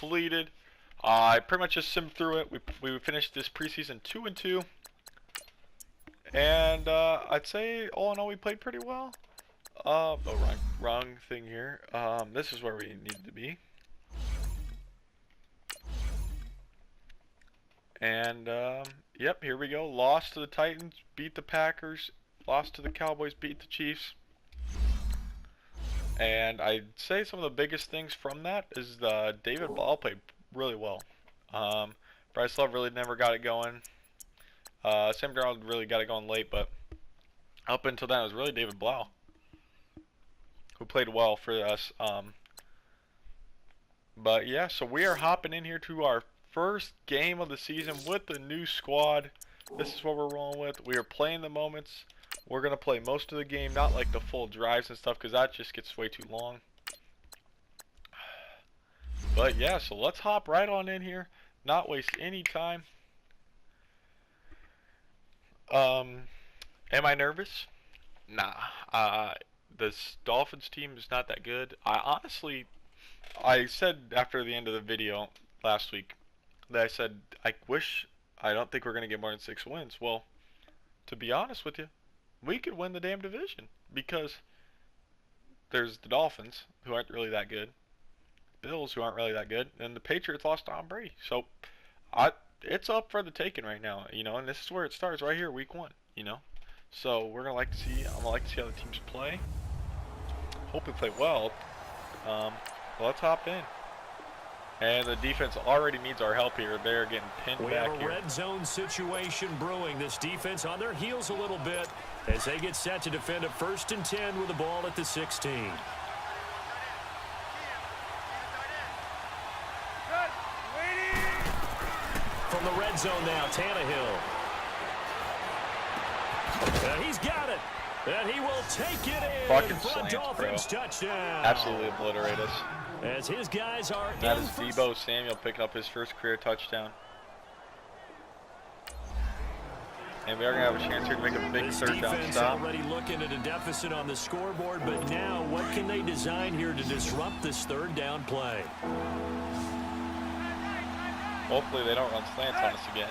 completed. I pretty much just simmed through it. We finished this preseason 2-2. And I'd say all in all we played pretty well. Oh, wrong thing here. This is where we needed to be. And yep, here we go. Lost to the Titans, beat the Packers, lost to the Cowboys, beat the Chiefs. And I'd say some of the biggest things from that is David Ball played really well. Bryce Love really never got it going. Sam Darnold really got it going late, but up until then it was really David Blau who played well for us. But yeah, so we are hopping in here to our first game of the season with the new squad. This is what we're rolling with. We are playing the moments. We're going to play most of the game, not like the full drives and stuff, because that just gets way too long. But yeah, so let's hop right on in here, not waste any time. Am I nervous? Nah. This Dolphins team is not that good. I said after the end of the video last week that I said I don't think we're going to get more than 6 wins. Well, to be honest with you, we could win the damn division because there's the Dolphins, who aren't really that good, Bills, who aren't really that good, and the Patriots lost Tom Brady. So it's up for the taking right now, and this is where it starts right here, week 1, So I'm gonna like to see how the teams play. Hope we play well. Let's hop in. And the defense already needs our help here. They're getting pinned back here. We have a red zone situation brewing. This defense on their heels a little bit as they get set to defend a 1st and 10 with the ball at the 16. From the red zone now, Tannehill. And he's got it. And he will take it in. Fucking for slants, a Dolphins bro. touchdown. Absolutely obliterate us. As his guys are That is Deebo Samuel picking up his first career touchdown. And we are going to have a chance here to make a big 3rd down stop. Already looking at a deficit on the scoreboard, but now what can they design here to disrupt this 3rd down play? Hopefully they don't run slants on us again.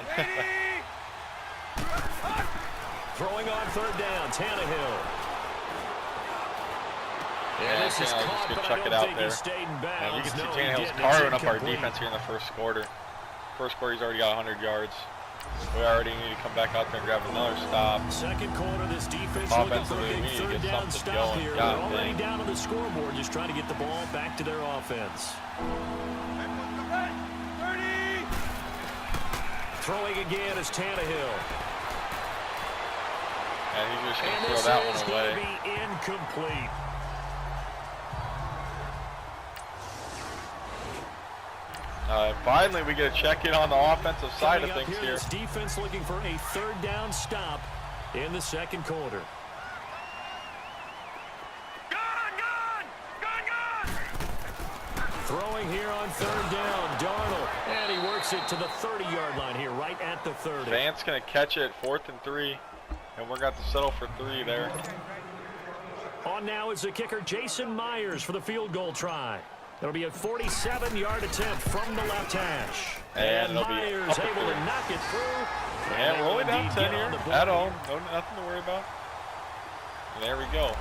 Throwing on 3rd down, Tannehill. And this is caught, just chuck it out there. And you can see Tannehill's carving up our defense here in the 1st quarter. 1st quarter, he's already got 100 yards. We already need to come back out there and grab another stop. 2nd quarter, this defense looking for a big 3rd down stop here. They're already down on the scoreboard, just trying to get the ball back to their offense. Throwing again is Tannehill. And he's just going to throw that one away. Be incomplete. Finally, we get a check-in on the offensive side of things here. This defense looking for a 3rd down stop in the 2nd quarter. Throwing here on 3rd down, Darnold. And he works it to the 30-yard line here, right at the 30. Vance going to catch it, 4th and 3. And we're going to settle for 3 there. On now is the kicker, Jason Myers, for the field goal try. It'll be a 47-yard attempt from the left hash. And Myers able to knock it through. And we're only down 10 here at home. Nothing to worry about. And there we go.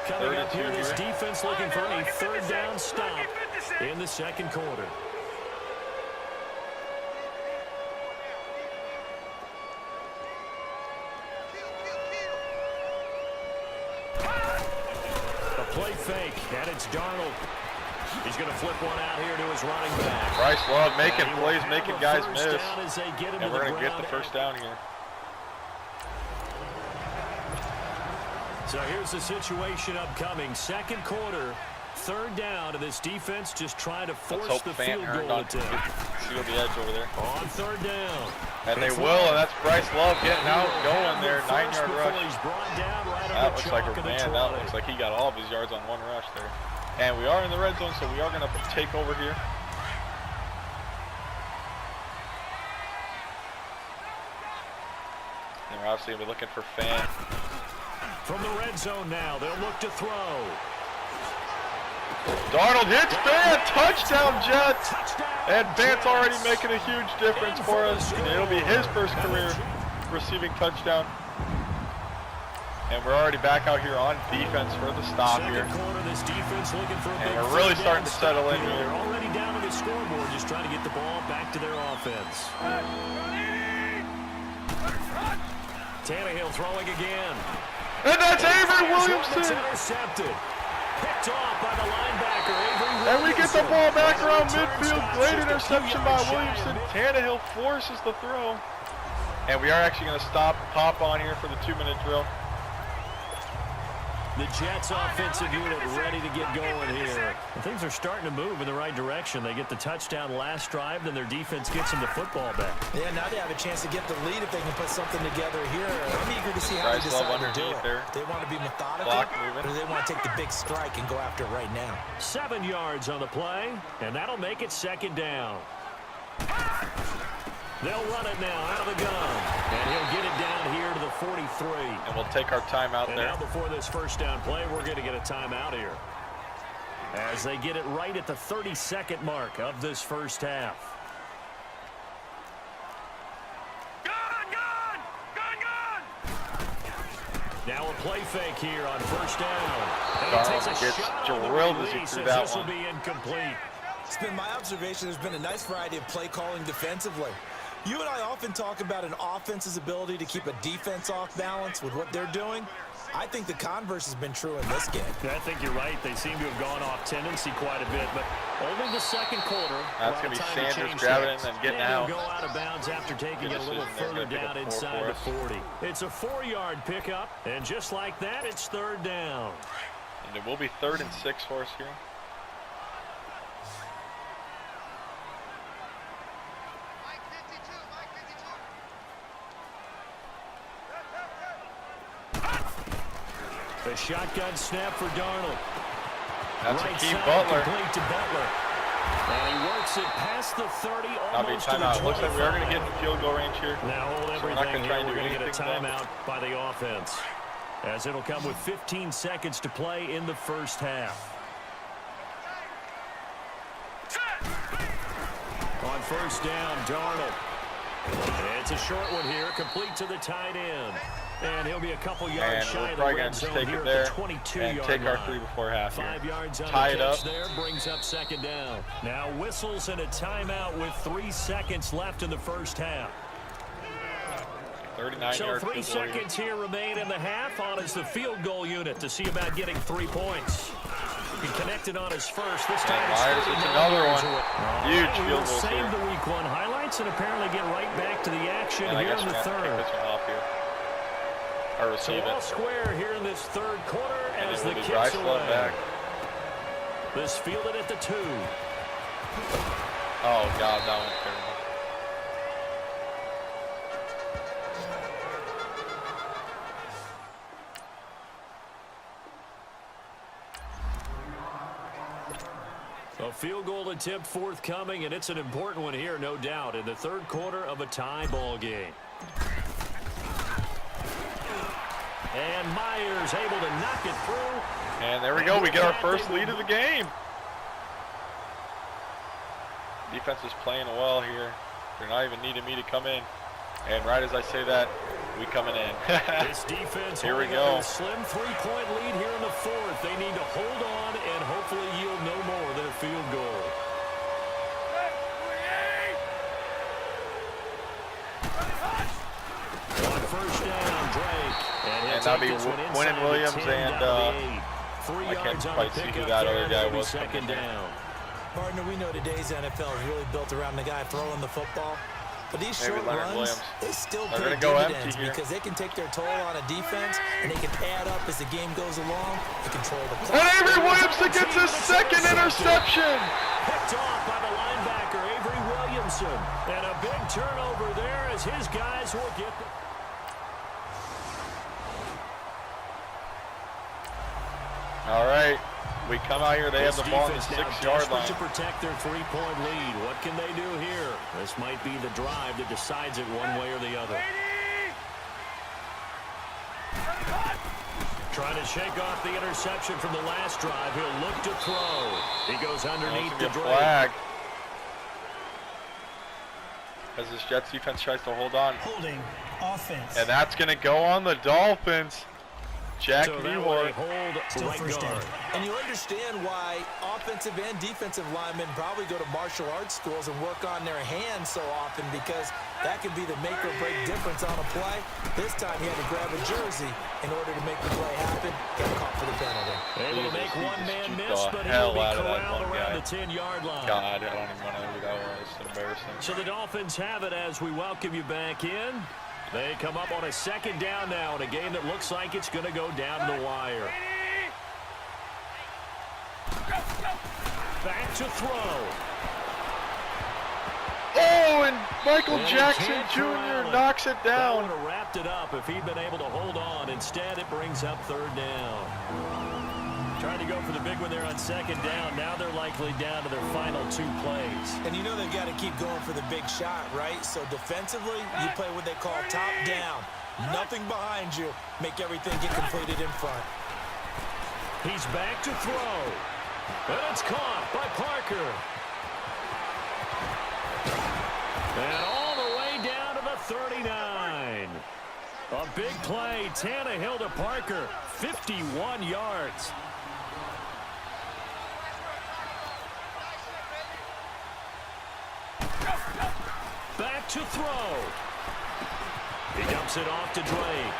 Coming up here, this defense looking for a 3rd down stop in the 2nd quarter. Play fake, and it's Darnold. He's going to flip one out here to his running back. Bryce Love making plays, making guys miss. And we're going to get the 1st down here. So here's the situation upcoming. 2nd quarter, 3rd down, and this defense just trying to force the field goal attempt. Seal the edge over there. On 3rd down. And they will, and that's Bryce Love getting out, going there, 9-yard rush. That looks like a man. That looks like he got all of his yards on 1 rush there. And we are in the red zone, so we are going to take over here. And we're obviously going to be looking for Fan. From the red zone now, they'll look to throw. Darnold hits Fant, touchdown Jets, and Fant's already making a huge difference for us. It'll be his first career receiving touchdown. And we're already back out here on defense for the stop here. And we're really starting to settle in here. They're already down on the scoreboard, just trying to get the ball back to their offense. Tannehill throwing again. And that's Avery Williamson. Intercepted. Picked off by the linebacker, Avery Williamson. And we get the ball back around midfield. Great interception by Williamson. Tannehill forces the throw. And we are actually going to pop on here for the 2-minute drill. The Jets offensive unit ready to get going here. And things are starting to move in the right direction. They get the touchdown last drive, then their defense gets them the football back. Yeah, now they have a chance to get the lead if they can put something together here. I'm eager to see how they decide to do it. They want to be methodical, or do they want to take the big strike and go after it right now? 7 yards on the play, and that'll make it second down. They'll run it now out of the gun, and he'll get it down here to the 43. And we'll take our timeout there. Now before this first down play, we're going to get a timeout here. As they get it right at the 30-second mark of this first half. Now a play fake here on first down. And he takes a shot drilled as he threw that this one. will be incomplete. It's been my observation there's been a nice variety of play calling defensively. You and I often talk about an offense's ability to keep a defense off balance with what they're doing. I think the converse has been true in this game. I think you're right. They seem to have gone off tendency quite a bit, but only the second quarter. That's going to be Sanders grabbing it and then getting out. Go out of bounds after taking it a little further down inside the 40. It's a 4-yard pickup, and just like that, it's third down. And it will be 3rd and 6 for us here. The shotgun snap for Darnold. That's right Hakeem side Butler. Complete to Butler. And he works it past the 30, almost to the 25. Looks like we are going to get in field goal range here. Now hold So we're everything not going to try and do We're going to get a anything timeout by the offense. As it'll come with 15 seconds to play in the first half. On first down, Darnold. It's a short one here, complete to the tight end. And he'll be a couple yards shy of the red zone here at the 22-yard line. Take our 3 before half here. 5 yards on Tie the it up. catch there, brings up second down. Now whistles and a timeout with 3 seconds left in the first half. 39 So yard 3 seconds here remain in the half. On is the field goal unit to see about getting 3 points. He connected on his first. This time Myers hits another one. Huge we field will goal save here. the week 1 highlights and apparently get right back to the action And I here guess in we're the going to third. take this one off here. Or So receive all it. square here in this third quarter And as then the we'll do kicks dry away. slot back. This fielded at the 2. Oh, God, that one's terrible. A field goal attempt forthcoming, and it's an important one here, no doubt, in the third quarter of a tie ball game. And Myers able to knock it through. And there we go. We get our first lead of the game. Defense is playing well here. They're not even needing me to come in. And right as I say that, we coming in. This defense Here we holding go. a slim 3-point lead here in the fourth. They need to hold on and hopefully yield no more than a field goal. On first down, Drake. And that'll be Quinnen Williams and I can't quite see who that other guy was. Second down. Partner, we know today's NFL is really built around the guy throwing the football. But these Maybe short Leonard runs, Williams. they still They're pay gonna go empty dividends here. because they can take their toll on a defense and they can add up as the game goes along and control the clock. And Avery Williamson gets his second interception. Picked off by the linebacker, Avery Williamson. And a big turnover there as his guys will get the... All right. We come out here. They have the ball on the 6-yard line. To protect their 3-point lead. What can they do here? This might be the drive that decides it one way or the other. Trying to shake off the interception from the last drive. He'll look to throw. He goes underneath the flag. As this Jets defense tries to hold on. Holding offense. And that's going to go on the Dolphins. Jack Newhart. Still first down. And you understand why offensive and defensive linemen probably go to martial arts schools and work on their hands so often, because that can be the make or break difference on a play. This time he had to grab a jersey in order to make the play happen. Got caught for the penalty. Able to make one man miss, but he'll be corralled around the 10-yard line. God, I don't even want to know who that was. It's embarrassing. So the Dolphins have it as we welcome you back in. They come up on a second down now in a game that looks like it's going to go down to the wire. Back to throw. Oh, and Michael Jackson Jr. knocks it down. That would have wrapped it up if he'd been able to hold on. Instead, it brings up third down. Trying to go for the big one there on second down. Now they're likely down to their final 2 plays. And you know they've got to keep going for the big shot, right? So defensively, you play what they call top down. Nothing behind you. Make everything get completed in front. He's back to throw. And it's caught by Parker. And all the way down to the 39. A big play. Tannehill to Parker. 51 yards. Back to throw. He dumps it off to Drake.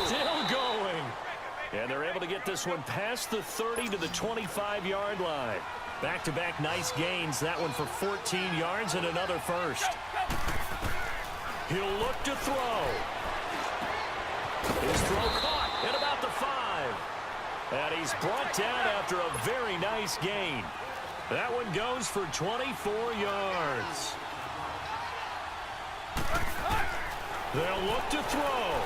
Still going. And they're able to get this one past the 30 to the 25-yard line. Back-to-back nice gains. That one for 14 yards and another first. He'll look to throw. His throw caught at about the 5. And he's brought down after a very nice gain. That one goes for 24 yards. They'll look to throw.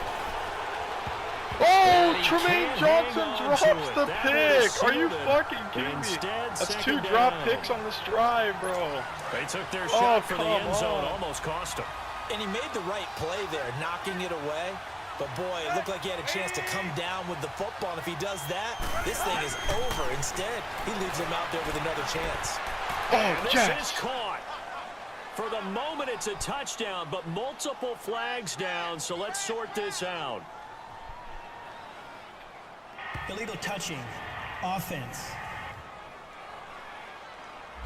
Oh, Tremaine Johnson drops the pick. Are you fucking kidding me? That's 2 drop picks on this drive, bro. They took their shot for the end zone. Almost cost him. And he made the right play there, knocking it away. But, boy, it looked like he had a chance to come down with the football. And if he does that, this thing is over. Instead, he leaves him out there with another chance. Oh, this is caught. For the moment, it's a touchdown, but multiple flags down, so let's sort this out. Illegal touching. Offense.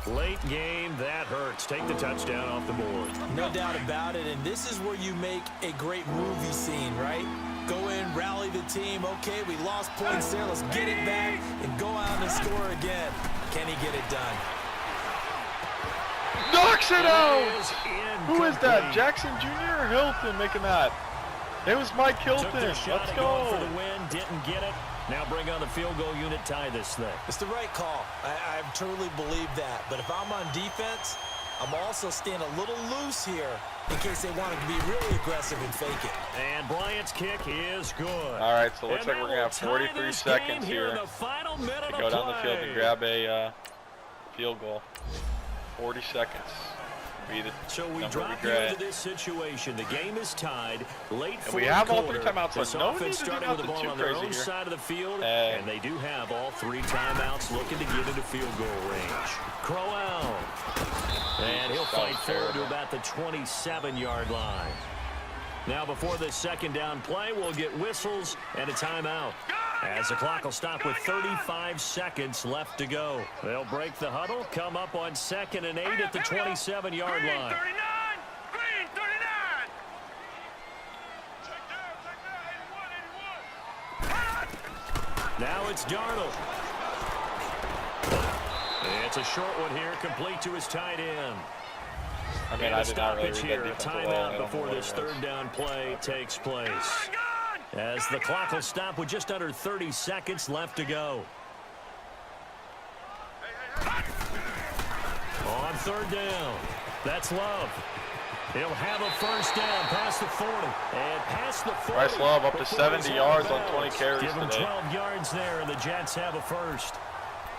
Late game, that hurts. Take the touchdown off the board. No doubt about it, and this is where you make a great movie scene, right? Go in, rally the team. Okay, we lost points there. Let's get it back and go out and score again. Can he get it done? Knocks it out! Who is that? Jackson Jr. or Hilton making that? It was Mike Hilton. Let's go. For the win, didn't get it. Now bring on the field goal unit, tie this thing. It's the right call. I truly believe that. But if I'm on defense, I'm also staying a little loose here in case they want to be really aggressive and fake it. And Bryant's kick is good. All right, so it looks like we're going to have 43 seconds here to go down the field and grab a field goal. 40 seconds. So we drop you into this situation. The game is tied. Late and we have all 3 timeouts. So no need to do nothing too crazy here. Side of the field, and they do have all 3 timeouts looking to get into field goal range. Crowell. And he'll fight forward to about the 27-yard line. Now before this second down play, we'll get whistles and a timeout. As the clock will stop with 35 seconds left to go. They'll break the huddle, come up on 2nd and 8 at the 27-yard line. Green 39. Now it's Darnold. It's a short one here, complete to his tight end. I mean, I did not really read here, a timeout before this third down play takes place. As the clock will stop with just under 30 seconds left to go. On third down, that's Love. He'll have a first down past the 40. And past the 40. Bryce Love up to 70 yards on 20 carries Give him today. 12 yards there, and the Jets have a first.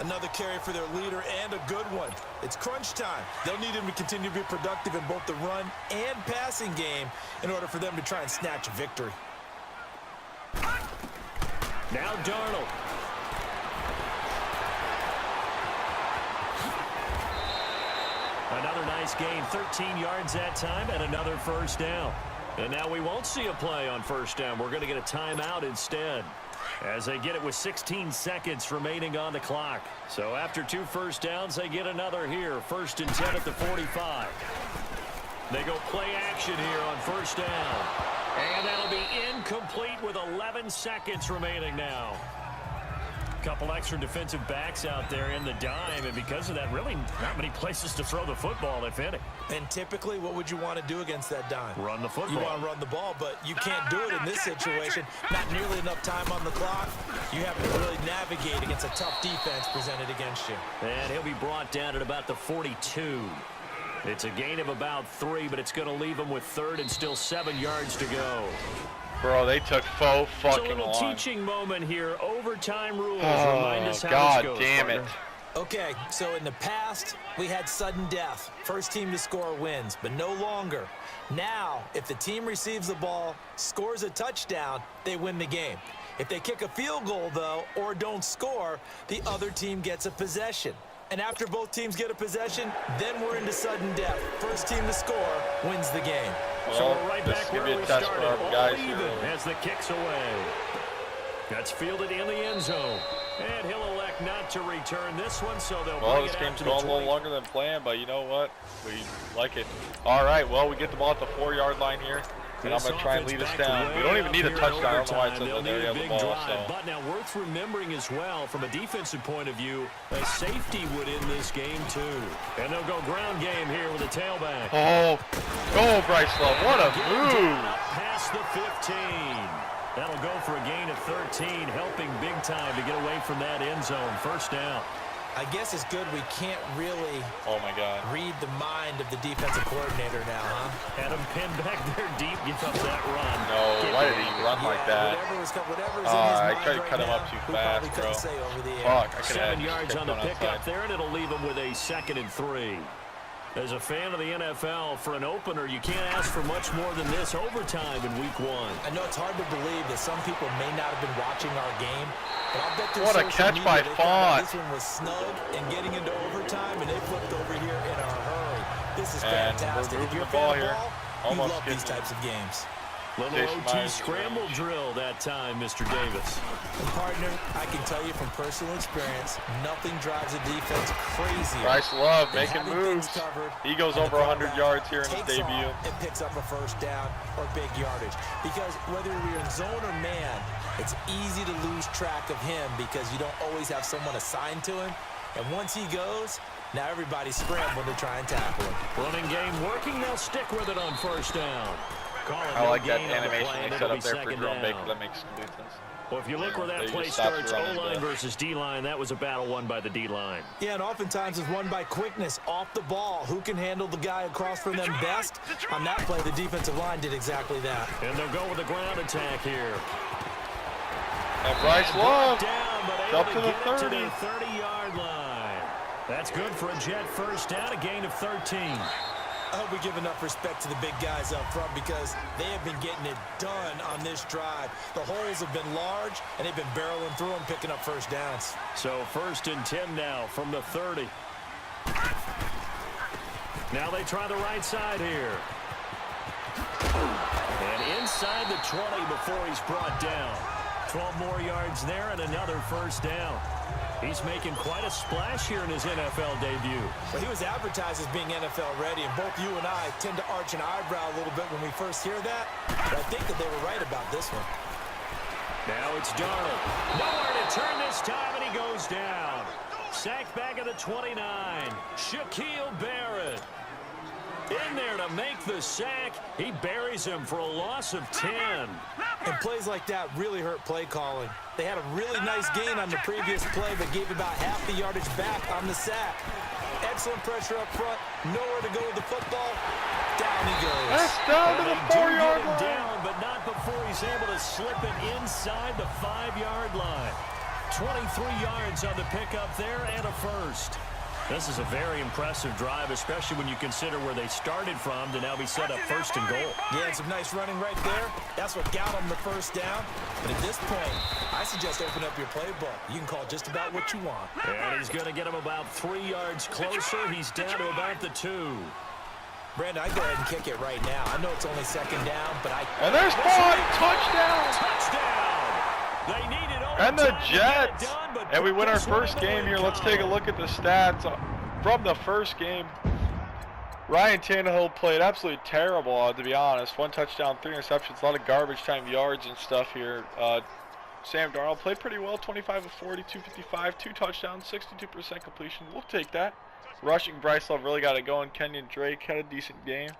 Another carry for their leader and a good one. It's crunch time. They'll need him to continue to be productive in both the run and passing game in order for them to try and snatch a victory. Now Darnold. Another nice gain, 13 yards that time, and another first down. And now we won't see a play on first down. We're going to get a timeout instead, as they get it with 16 seconds remaining on the clock. So after 2 first downs, they get another here. 1st and 10 at the 45. They go play action here on first down. And that'll be incomplete with 11 seconds remaining now. Couple extra defensive backs out there in the dime, and because of that, really not many places to throw the football, if any. And typically, what would you want to do against that dime? Run the football. You want to run the ball, but you can't do it in this situation. Not nearly enough time on the clock. You have to really navigate against a tough defense presented against you. And he'll be brought down at about the 42. It's a gain of about 3, but it's going to leave him with 3rd and still 7 yards to go. Bro, they took fucking It's a little long. teaching moment here. Overtime rules. Oh, Remind us how God this goes, damn partner. it. Okay, so in the past, we had sudden death. First team to score wins, but no longer. Now, if the team receives the ball, scores a touchdown, they win the game. If they kick a field goal, though, or don't score, the other team gets a possession. And after both teams get a possession, then we're into sudden death. First team to score wins the game. Well, So we're right this back is where gonna be we a test started. for our All guys even here. as the kick's away. That's fielded in the end zone. And he'll elect not to return this one, so they'll Well, bring this it out game's to going the a little 20. longer than planned, but you know what? We like it. All right, well, we get the ball at the 4-yard line here. And I'm going to try and lead us down. We don't even need a touchdown. I don't know why it says that they have the ball. So. But now worth remembering as well, from a defensive point of view, a safety would in this game too. And they'll go ground game here with a tailback. Oh, go Bryce Love. What a move. Past the 15. That'll go for a gain of 13, helping big time to get away from that end zone. First down. I guess it's good we can't really Oh, my God. read the mind of the defensive coordinator now, huh? Had him pinned back there deep, give up that run. No, why did he run like that? Whatever's in his mind I tried to right cut him now, up too we fast, probably bro. couldn't say over the air. Fuck, I could 7 have yards on the pickup there, and it'll leave him with a 2nd and 3. As a fan of the NFL, for an opener, you can't ask for much more than this overtime in week 1. I know it's hard to believe that some people may not have been watching our game, but I'll bet through What a social catch media by they thought Font. this one was snug and getting into overtime, and they flipped over here in a hurry. This is And fantastic. we're If you're moving the a ball fan of here. ball, Almost you love these getting- types of games. Little Jason OT Myers. scramble drill that time, Mr. Davis. And partner, I can tell you from personal experience, nothing drives a defense crazier. Bryce Love than making having moves. things covered He goes and over the 100 quarterback yards here in his takes debut. off and picks up a first down or big yardage. Because whether you're in zone or man, it's easy to lose track of him because you don't always have someone assigned to him. And once he goes, now everybody's scrambling to try and tackle him. Running game working, they'll stick with it on first down. I like that animation they set up there for Jerome Baker. down. That makes complete sense. Well, if you look where that They play just stopped starts, running O-line the- versus D-line, that was a battle won by the D-line. Yeah, and oftentimes it's won by quickness off the ball. Who can handle the guy across from them best? On that play, the defensive line did exactly that. And they'll go with a ground attack here. And Bryce Love. Down, but Up able to the get it 30. to the 30-yard line. That's good for a Jet first down, a gain of 13. I hope we give enough respect to the big guys up front because they have been getting it done on this drive. The holes have been large, and they've been barreling through them, picking up first downs. So 1st and 10 now from the 30. Now they try the right side here. And inside the 20 before he's brought down. 12 more yards there and another first down. He's making quite a splash here in his NFL debut. Well, he was advertised as being NFL ready, and both you and I tend to arch an eyebrow a little bit when we first hear that. But I think that they were right about this one. Now it's Darnold. Nowhere to turn this time, and he goes down. Sacked back at the 29. Shaquille Barrett. In there to make the sack. He buries him for a loss of 10. And plays like that really hurt play calling. They had a really nice gain on the previous play, but gave about half the yardage back on the sack. Excellent pressure up front. Nowhere to go with the football. Down he goes. That's down to the 4-yard line. Down, but not before he's able to slip it inside the 5-yard line. 23 yards on the pickup there and a first. This is a very impressive drive, especially when you consider where they started from to now be set up first and goal. Yeah, and some nice running right there. That's what got them the first down. But at this point, I suggest open up your playbook. You can call just about what you want. And he's going to get him about 3 yards closer. He's down to about the 2. Brandon, I'd go ahead and kick it right now. I know it's only second down, but I... And there's Bond! Touchdown! Touchdown! They needed and the overtime to Jets! get it done, but And we win our this one first in the game win here. Let's take a look at the stats from the first game. Ryan Tannehill played absolutely terrible, to be honest. 1 touchdown, 3 interceptions, a lot of garbage time yards and stuff here. Sam Darnold played pretty well, 25 of 40, 255, 2 touchdowns, 62% completion. We'll take that. Rushing, Bryce Love really got it going. Kenyon Drake had a decent game.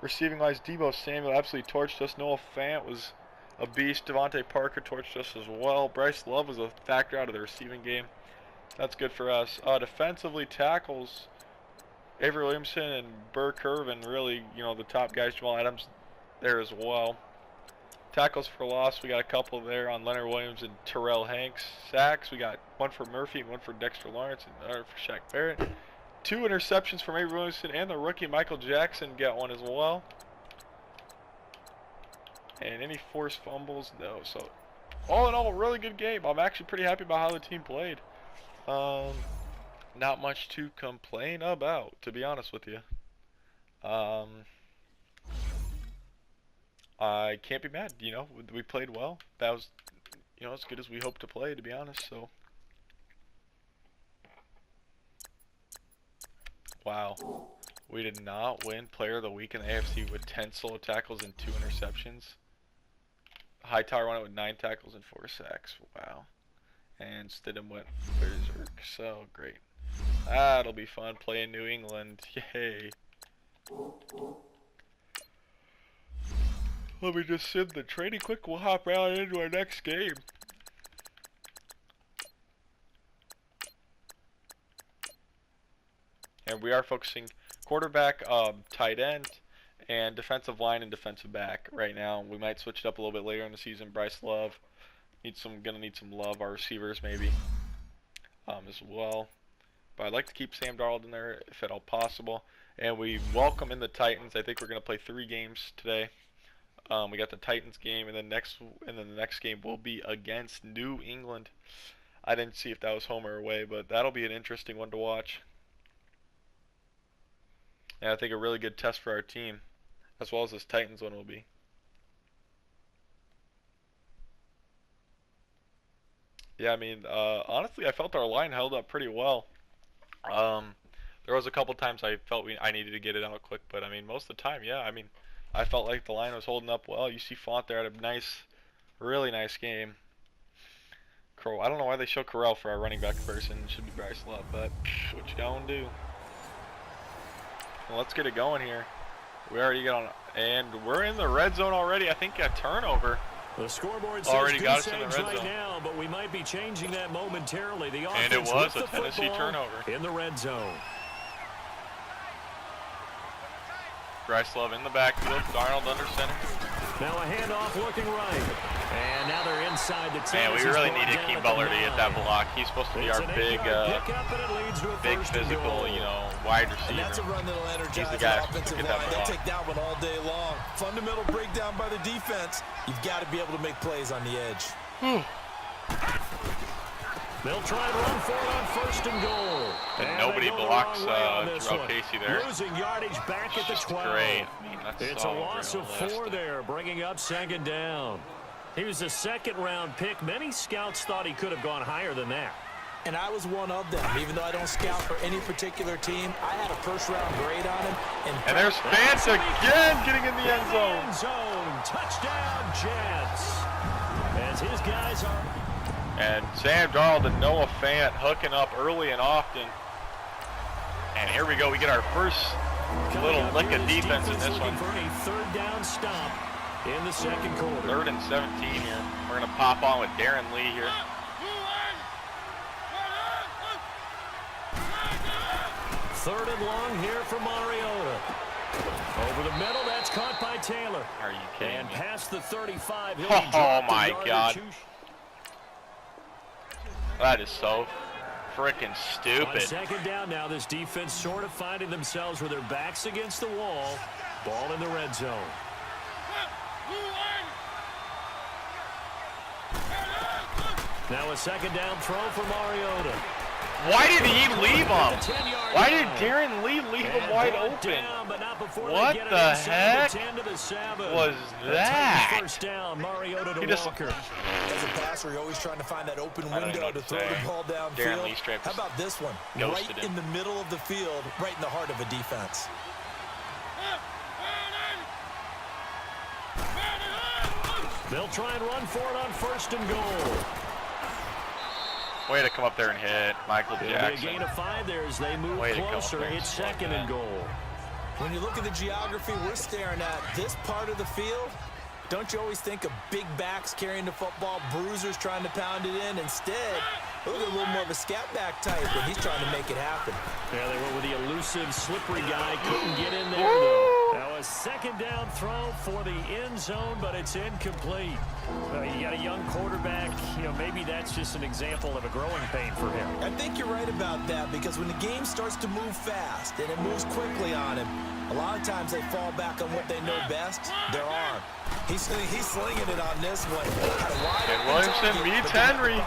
Receiving wise, Deebo Samuel absolutely torched us. Noah Fant was a beast. Devontae Parker torched us as well. Bryce Love was a factor out of the receiving game. That's good for us. Defensively, tackles, Avery Williamson and Burke Irvin, really, you know, the top guys. Jamal Adams there as well. Tackles for loss, we got a couple there on Leonard Williams and Terrell Hanks. Sacks, we got 1 for Murphy and 1 for Dexter Lawrence and another for Shaq Barrett. 2 interceptions from Avery Williamson, and the rookie Michael Jackson got 1 as well. And any forced fumbles? No. So, all in all, really good game. I'm actually pretty happy about how the team played. Not much to complain about, to be honest with you. I can't be mad. You know, we played well. That was, you know, as good as we hoped to play, to be honest. So, wow. We did not win Player of the Week in the AFC with 10 solo tackles and 2 interceptions. Hightower went out with 9 tackles and 4 sacks. Wow. And Stidham went berserk. So great. That'll be fun playing New England. Yay. Let me just send the trading quick. We'll hop right into our next game. And we are focusing quarterback, tight end, and defensive line and defensive back right now. We might switch it up a little bit later in the season. Bryce Love gonna need some love. Our receivers maybe as well. But I'd like to keep Sam Darnold in there if at all possible. And we welcome in the Titans. I think we're gonna play 3 games today. We got the Titans game, and then the next game will be against New England. I didn't see if that was home or away, but that'll be an interesting one to watch. And I think a really good test for our team, as well as this Titans one will be. Yeah, I mean, honestly, I felt our line held up pretty well. There was a couple times I felt I needed to get it out quick, but I mean, most of the time, yeah, I mean, I felt like the line was holding up well. You see Font there had a nice, really nice game. I don't know why they show Corral for our running back person. It should be Bryce Love, but what you gonna do? Well, let's get it going here. We already got on, and we're in the red zone already. I think a turnover. The scoreboard says already got us in the red right zone now, but we might be changing that momentarily. The and it offense was with a the Tennessee football turnover. In the red zone. Bryce Love in the backfield. Darnold under center. Now a handoff looking right. And now they're inside the 10. Man, we really need Akeem Butler to get that block. He's supposed to be our big physical, you know, wide receiver. And that's a run that'll energize the guy the offensive line. They'll take that one all day long. Fundamental breakdown by the defense. You've got to be able to make plays on the edge. They'll try and run for it on first and goal. And nobody blocks Terrell Casey there. Losing yardage back at the 12. Great. I mean, It's a loss of 4 there, bringing up second down. He was a second-round pick. Many scouts thought he could have gone higher than that. And I was one of them. Even though I don't scout for any particular team, I had a first-round grade on him. And there's Fant again getting in the end zone. Touchdown, Jets. As his guys are... And Sam Darnold and Noah Fant hooking up early and often. And here we go. We get our first little lick of defense in this one. For a third down stop in the second quarter. 3rd and 17 here. We're going to pop on with Darren Lee here. Third and long here for Mariota. Over the middle, that's caught by Taylor. Are you kidding me? And past the 35, he'll oh my God. That is so freaking stupid. On second down now, this defense sort of finding themselves with their backs against the wall. Ball in the red zone. Now a second down throw for Mariota. Why did he leave him? Why did Darren Lee leave him wide open? What the heck was that? First down, Mariota to Walker. As a passer, you're always trying to find that open window to throw the ball downfield. How about this one? Right in the middle of the field, right in the heart of a defense. They'll try and run for it on first and goal. Way to come up there and hit Michael Jackson. A gain of 5 there as they move closer. It's second and goal. When you look at the geography we're staring at, this part of the field, don't you always think of big backs carrying the football, bruisers trying to pound it in? Instead, look at a little more of a scat back type when he's trying to make it happen. Yeah, they went with the elusive, slippery guy. Couldn't get in there, though. Now a second down throw for the end zone, but it's incomplete. Well, you got a young quarterback. You know, maybe that's just an example of a growing pain for him. I think you're right about that, because when the game starts to move fast and it moves quickly on him, a lot of times they fall back on what they know best, their arm. He's slinging it on this one. And Williamson meets Henry.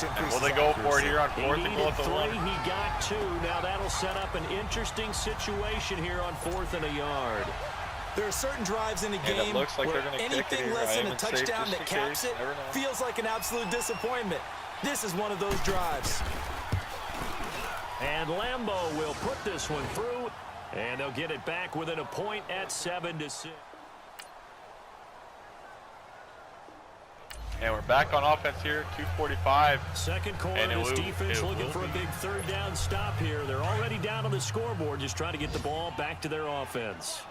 And will they go for it here on fourth and goal at the 1? He got 2. Now that'll set up an interesting situation here on 4th and a yard. There are certain drives in a game like where anything less than a touchdown that caps it feels like an absolute disappointment. This is one of those drives. And Lambeau will put this one through, and they'll get it back within a point at 7-6. And we're back on offense here, 2:45. Second quarter, this defense looking for a big third down stop here. They're already down on the scoreboard, just trying to get the ball back to their offense.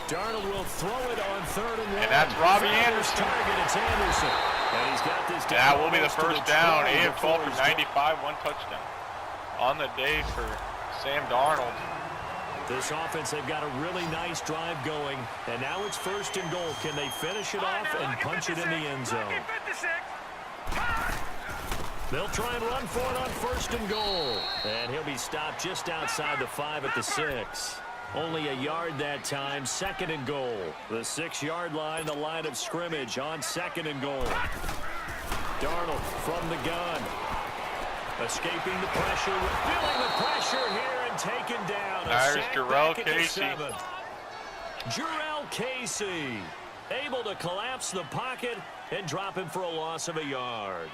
Darnold will throw it on 3rd and 1. And that's Robbie Anderson. Target, it's Anderson. And he's got this down. That will be the first down. 8 of 12 for 95, 1 touchdown. On the day for Sam Darnold. This offense, they've got a really nice drive going, and now it's 1st and goal. Can they finish it off and punch it in the end zone? They'll try and run for it on 1st and goal. And he'll be stopped just outside the 5 at the 6. Only a yard that time, 2nd and goal. The 6-yard line, the line of scrimmage on 2nd and goal. Darnold from the gun. Escaping the pressure, feeling the pressure here and taken down. There's Jarrell Casey. Jarrell Casey able to collapse the pocket and drop him for a loss of a yard.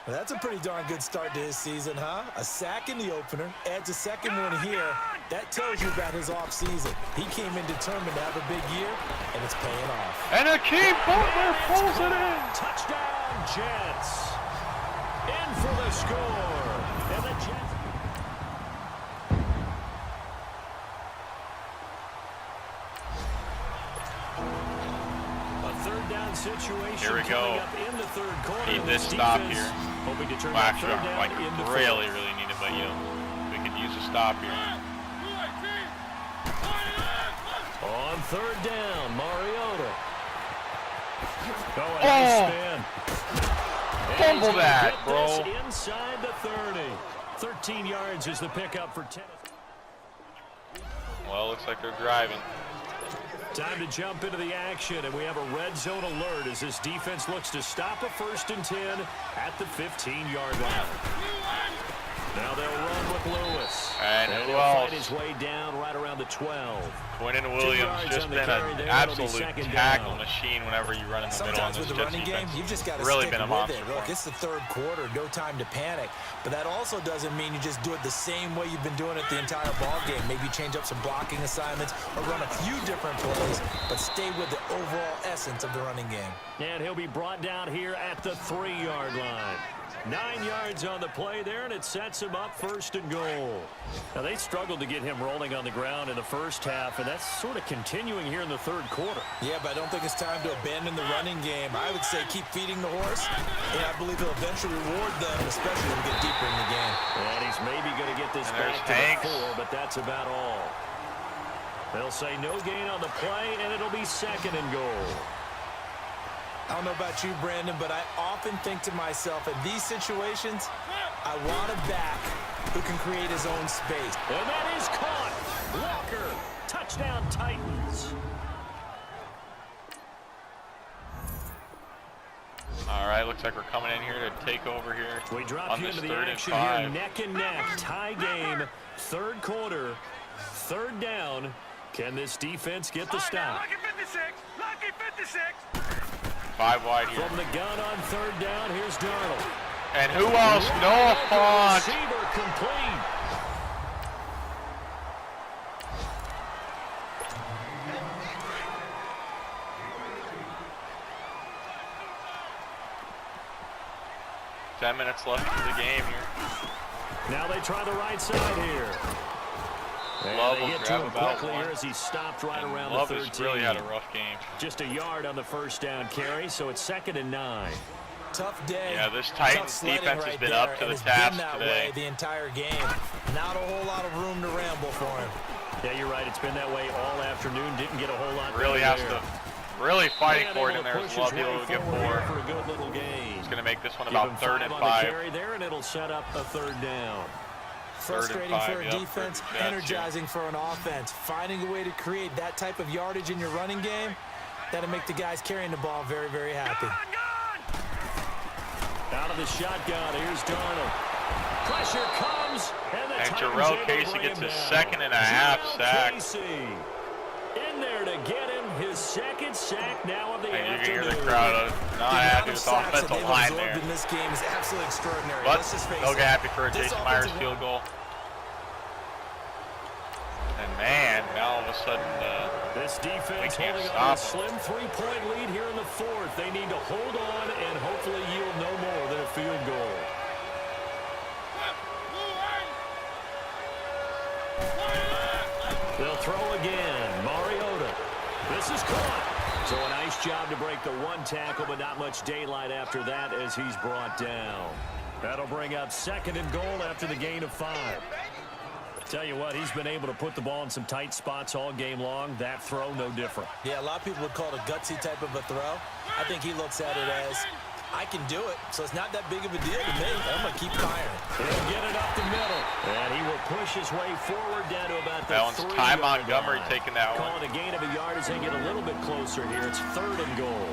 Well, that's a pretty darn good start to his season, huh? A sack in the opener, adds a second one here. That tells you about his offseason. He came in determined to have a big year, and it's paying off. And Akeem Butler pulls it in. Touchdown, Jets. In for the score. And the Jets. Third down situation. Here we go. Up in the 3rd quarter. Need this stop here. Hoping to turn well, actually, like really need it, but you know, we could use a stop here. On 3rd down, Mariota. Spin. Fumble that, bro. Inside the 30. 13 yards is the pickup for Tennessee. Well, looks like they're driving. Time to jump into the action, and we have a red zone alert as this defense looks to stop a 1st and 10 at the 15-yard line. Now they'll run with Lewis. And he'll fight his way down right around the 12. Quinnen Williams just been an absolute tackle machine whenever you run in the middle on this Jets defense. Sometimes with the running game, you've just got to really stick with it. Look, it's the 3rd quarter, no time to panic. But that also doesn't mean you just do it the same way you've been doing it the entire ball game. Maybe change up some blocking assignments or run a few different plays, but stay with the overall essence of the running game. And he'll be brought down here at the 3-yard line. 9 yards on the play there, and it sets him up 1st and goal. Now, they struggled to get him rolling on the ground in the first half, and that's sort of continuing here in the 3rd quarter. Yeah, but I don't think it's time to abandon the running game. I would say keep feeding the horse, and I believe he'll eventually reward them, especially when we get deeper in the game. And he's maybe going to get this back to the 4, but that's about all. They'll say no gain on the play, and it'll be 2nd and goal. I don't know about you, Brandon, but I often think to myself, in these situations, I want a back who can create his own space. And that is caught. Walker, touchdown Titans. All right, looks like we're coming in here to take over here. We drop on you this into the 3rd and action 5. here, neck and neck, tie game, 3rd quarter, 3rd down. Can this defense get the stop? Lucky 56, lucky 56. 5 wide here. From the gun on 3rd down, here's Darnold. And who else? Noah Font. Receiver complete. Ten minutes left in the game here. Now they try the right side here. Love And will they get grab to him about quickly one. here as he stopped right And around Love the has 13. really had a rough game. Just a yard on the 1st down carry, so it's 2nd and 9. Tough day. Yeah, this Tough Titans sledding defense has right been there, up to and the it's task been that today. way the entire game. Not a whole lot of room to ramble for him. Yeah, you're right. It's been that way all afternoon. Didn't get a whole lot. Really better has there. to, really fighting for it in there. Push Love his way will get forward 4. for a good little game. He's going to make this one Give him about 3rd and on the 5. carry there, and it'll set up a 3rd down. Frustrating 5, for a yep, defense, for the Jets, energizing for an offense. Finding a way to create that type of yardage in your running game, that'll make the guys carrying the ball very, very happy. Out of the shotgun, here's Darnold. Pressure comes, and the Titans Jarrell able to Casey bring gets him his down. 2nd and a half sack. Casey in there to get him his 2nd sack now of the And you can afternoon. hear the crowd not happy with the offensive line there. In this game is absolutely extraordinary. But Let's just face they'll it. get happy for a This Jason Myers offensive field goal. And man, now all of a sudden, This defense can't holding on to a stop slim 3-point lead here in the 4th. They need to hold on and hopefully yield no more than a field goal. They'll throw again. Mariota. This is caught. So a nice job to break the 1 tackle, but not much daylight after that as he's brought down. That'll bring up 2nd and goal after the gain of 5. Tell you what, he's been able to put the ball in some tight spots all game long. That throw, no different. Yeah, a lot of people would call it a gutsy type of a throw. I think he looks at it as, I can do it, so it's not that big of a deal to me. I'm going to keep firing. He'll get it up the middle. And he will push his way forward down to about the that one's 3-yard Ty Montgomery line. taking that Call one. it a gain of a yard as they get a little bit closer here. It's 3rd and goal.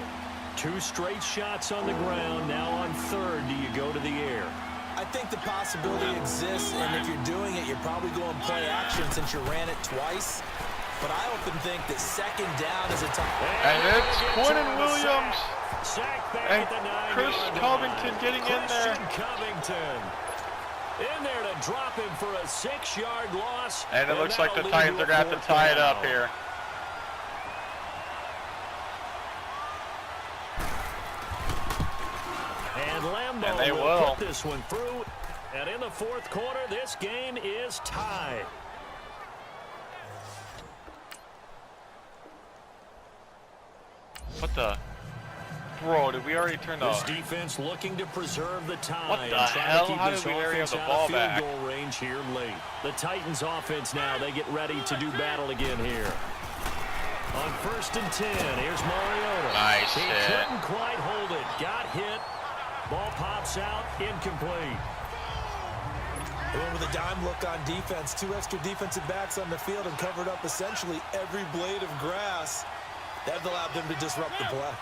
2 straight shots on the ground. Now on 3rd, do you go to the air? I think the possibility exists, and if you're doing it, you're probably going play action since you ran it twice. But I often think that 2nd down is a time. And it's Quentin Williams Sack back and at the 9-yard Chris line. Covington getting in there. Christian Covington in there to drop him for a 6-yard loss. And it looks like the that'll lead Titans are to a going to have to 4th tie it up down. here. And Lambeau And they will will. put this one through. And in the 4th quarter, this game is tied. What the? Bro, did we already turn the... This defense looking to preserve the tie. What the and try hell? To keep How this did we already have offense the out ball of field back? goal range here late. The Titans offense now, they get ready to do battle again here. On 1st and 10, here's Mariota. Nice He hit. couldn't quite hold it. Got hit. Ball pops out, incomplete. They went with a dime look on defense. 2 extra defensive backs on the field and covered up essentially every blade of grass. That allowed them to disrupt the play.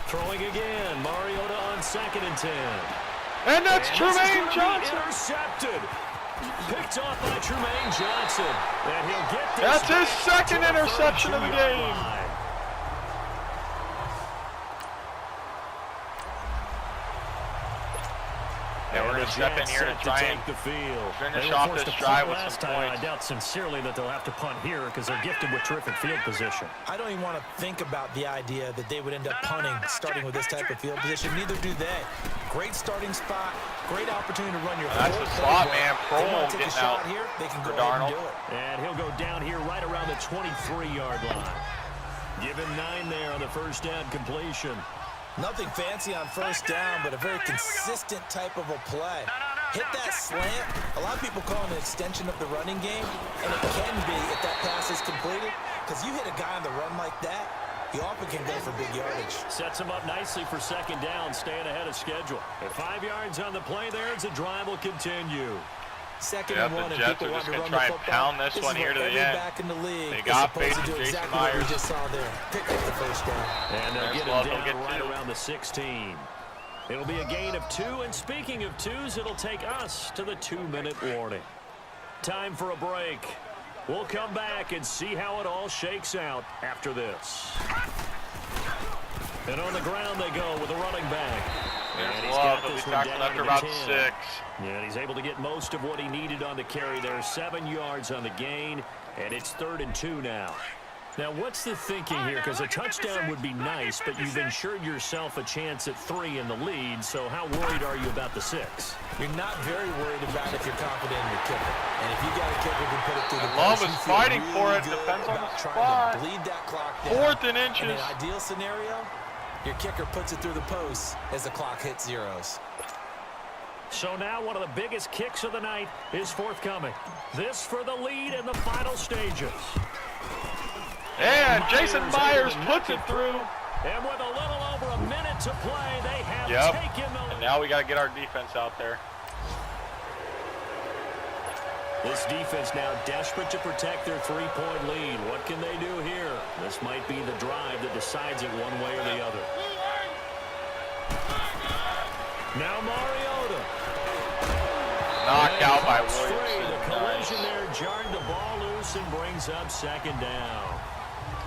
Throwing again. Mariota on 2nd and 10. And that's And Tremaine this is gonna be Johnson. Intercepted. Picked off by Tremaine Johnson. And he'll get this. That's his back 2nd to the interception of the 32-yard game. line. Yeah, we're going to step in here to try and take the field. finish They were off forced this to drive punt with last some time. points. I doubt sincerely that they'll have to punt here because they're gifted with terrific field position. I don't even want to think about the idea that they would end up punting starting with this type of field position. Neither do they. Great starting spot, great opportunity to run your That's full the slot, playbook. man. If they Promo want to take a getting shot out here, they can for go ahead Darnold. and do it. And he'll go down here right around the 23-yard line. Give him 9 there on the 1st down completion. Nothing fancy on 1st down, but a very consistent type of a play. Hit that slant. A lot of people call it an extension of the running game, and it can be if that pass is completed, because you hit a guy on the run like that, He often can go for big yardage. Sets him up nicely for second down, staying ahead of schedule. At 5 yards on the play there, as the drive will continue. Second and one, the and Jets people are want just to going run to try the and football. pound this one is here to what the every end. back in the league They is got supposed faith to do in Jason exactly what we Myers. just saw there. Pick up the first down. And they'll get Love, him they'll down get right two. around the 16. It'll be a gain of 2, and speaking of 2s, it'll take us to the 2-minute warning. Time for a break. We'll come back and see how it all shakes out after this. And on the ground they go with a running back. And he's got this one down after to about 10. 6. And he's able to get most of what he needed on the carry there. 7 yards on the gain, and it's 3rd and 2 now. Now, what's the thinking here? Because a touchdown would be nice, but you've ensured yourself a chance at 3 in the lead, so how worried are you about the 6? You're not very worried about if you're confident in your kicker. And if you got a kicker who can put it through the Love post, is you feel fighting really for it. good Depends on about the trying spot. to bleed that clock down. 4th and inches. In an ideal scenario, your kicker puts it through the post as the clock hits zeros. So now one of the biggest kicks of the night is forthcoming. This for the lead in the final stages. And Jason Myers puts it through. And with a little over a minute to play, they have taken the lead. And now we got to get our defense out there. This defense now desperate to protect their 3-point lead. What can they do here? This might be the drive that decides it one way or the other. Now Mariota. Knocked out by Williamson. Williamson. The collision there jarred the ball loose and brings up 2nd down.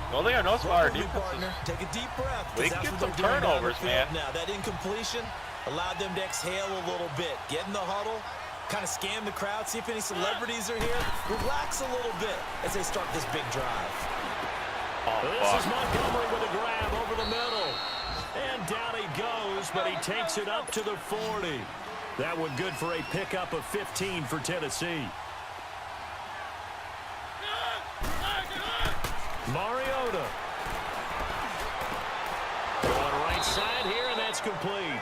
The only thing I noticed about our defense Partner, take a deep breath. we That's get what some they're doing down the turnovers, field man. Now that incompletion allowed them to exhale a little bit, get in the huddle, kind of scan the crowd, see if any celebrities are here, relax a little bit as they start this big drive. This is Montgomery with a grab over the middle. And down he goes, but he takes it up to the 40. That one good for a pickup of 15 for Tennessee. Mariota. Going right side here, and that's complete.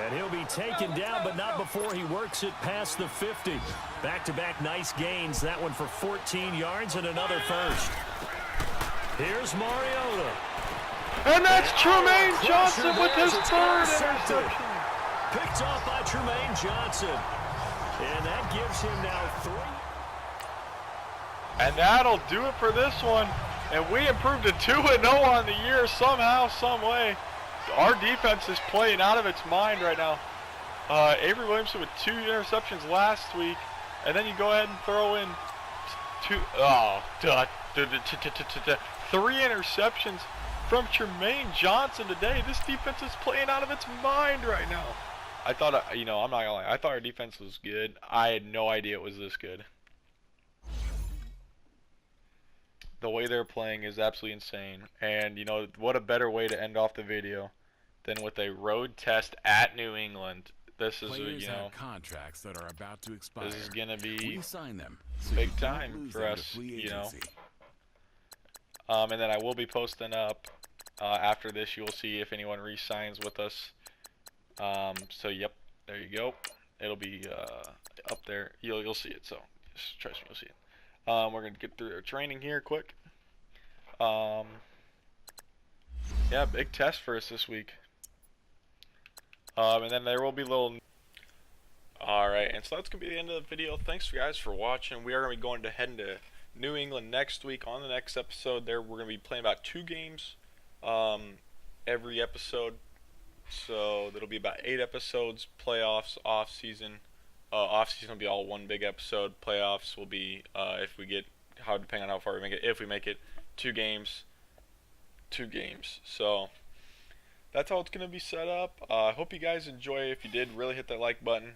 And he'll be taken down, but not before he works it past the 50. Back-to-back nice gains. That one for 14 yards and another first. Here's Mariota. And that's Tremaine Johnson with his 3rd interception. Picked off by Tremaine Johnson. And that gives him now 3. And that'll do it for this one. And we improved to 2-0 on the year somehow, some way. Our defense is playing out of its mind right now. Avery Williamson with 2 interceptions last week. And then you go ahead and throw in 3 interceptions from Tremaine Johnson today. This defense is playing out of its mind right now. I thought, I'm not gonna lie, I thought our defense was good. I had no idea it was this good. The way they're playing is absolutely insane. And, what a better way to end off the video than with a road test at New England. This is, have contracts that are about to expire. This is going to be sign them so big time for us, And then I will be posting up after this. You'll see if anyone re-signs with us. So, yep, there you go. It'll be up there. You'll see it, so just trust me, you'll see it. We're going to get through our training here quick. Yeah, big test for us this week. And then there will be little... Alright, and so that's going to be the end of the video. Thanks guys for watching. We are going to be going to head into New England next week. On the next episode there, we're going to be playing about 2 games every episode. So that'll be about 8 episodes. Playoffs, off-season. Off-season will be all one big episode. Playoffs will be, if we get, depending on how far we make it, if we make it, 2 games. 2 games. So that's how it's going to be set up. I hope you guys enjoy. If you did, really hit that like button.